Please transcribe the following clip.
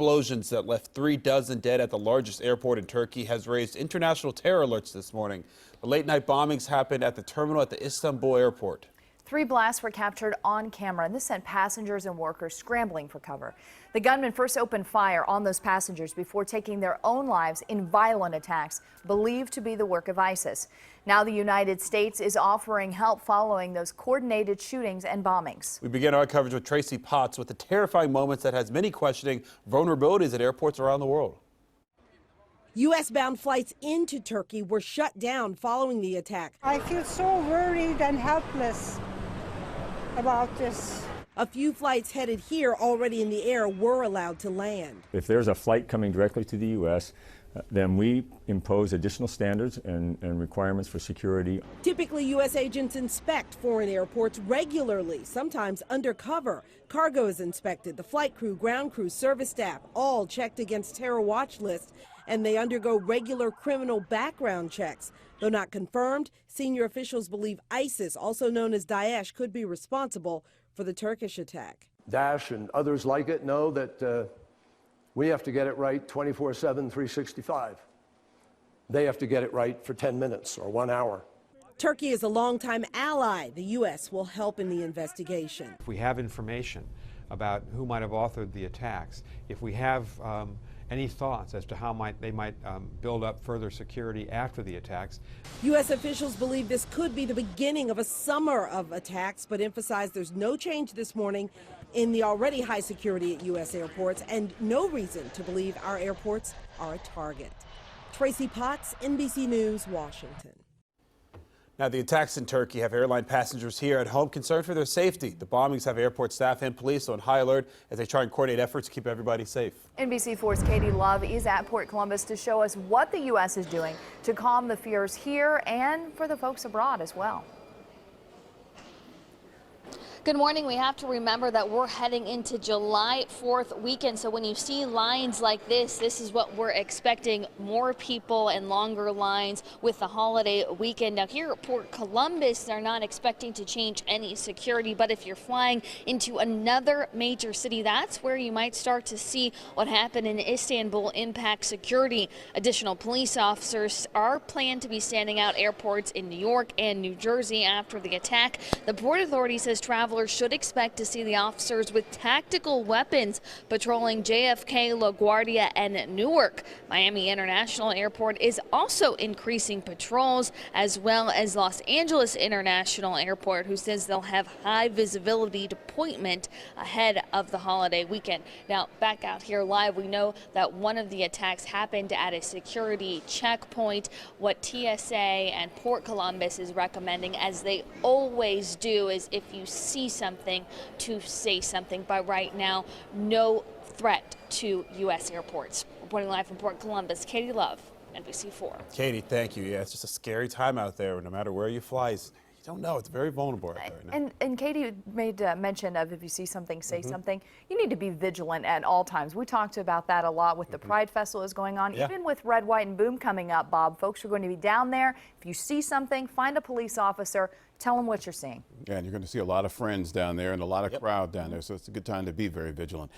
explosions that left 3 dozen dead at the largest airport in Turkey has raised international terror alerts this morning. The late-night bombings happened at the terminal at the Istanbul airport. 3 blasts were captured on camera, and this sent passengers and workers scrambling for cover. The gunmen first opened fire on those passengers before taking their own lives in violent attacks believed to be the work of ISIS. Now the United States is offering help following those coordinated shootings and bombings. We begin our coverage with Tracy Potts with the terrifying moments that has many questioning vulnerabilities at airports around the world. U.S.-bound flights into Turkey were shut down following the attack. I feel so worried and helpless about this. A few flights headed here already in the air were allowed to land. If there's a flight coming directly to the U.S., then we impose additional standards and requirements for security. Typically, U.S. agents inspect foreign airports regularly, sometimes undercover. Cargo is inspected. The flight crew, ground crew, service staff, all checked against terror watch lists, and they undergo regular criminal background checks. Though not confirmed, senior officials believe ISIS, also known as Daesh, could be responsible for the Turkish attack. Daesh and others like it know that we have to get it right 24/7, 365. They have to get it right for 10 minutes or 1 hour. Turkey is a longtime ally. The U.S. will help in the investigation. If we have information about who might have authored the attacks, if we have any thoughts as to how they might build up further security after the attacks. U.S. officials believe this could be the beginning of a summer of attacks, but emphasize there's no change this morning in the already high security at U.S. airports and no reason to believe our airports are a target. Tracy Potts, NBC News, Washington. Now, the attacks in Turkey have airline passengers here at home concerned for their safety. The bombings have airport staff and police on high alert as they try and coordinate efforts to keep everybody safe. NBC4's Katie Love is at Port Columbus to show us what the U.S. is doing to calm the fears here and for the folks abroad as well. Good morning. We have to remember that we're heading into July 4th weekend. So when you see lines like this is what we're expecting. More people and longer lines with the holiday weekend. Now here at Port Columbus, they're not expecting to change any security. But if you're flying into another major city, that's where you might start to see what happened in Istanbul impact security. Additional police officers are planned to be standing out airports in New York and New Jersey after the attack. The Port Authority says travelers should expect to see the officers with tactical weapons patrolling JFK, LaGuardia, and Newark. Miami International Airport is also increasing patrols, as well as Los Angeles International Airport, who says they'll have high visibility deployment ahead of the holiday weekend. Now, back out here live, we know that one of the attacks happened at a security checkpoint. What TSA and Port Columbus is recommending, as they always do, is if you see something, to say something. By right now, no threat to U.S. airports. Reporting live from Port Columbus, Katie Love, NBC4. Katie, thank you. Yeah, it's just a scary time out there. No matter where you fly, you don't know. It's very vulnerable out there right now. And Katie made mention of if you see something, say something. You need to be vigilant at all times. We talked about that a lot with the Pride Festival is going on. Even with Red, White, and Boom coming up, Bob, folks are going to be down there. If you see something, find a police officer. Tell them what you're seeing. Yeah, and you're going to see a lot of friends down there and a lot of crowd down there, so it's a good time to be very vigilant.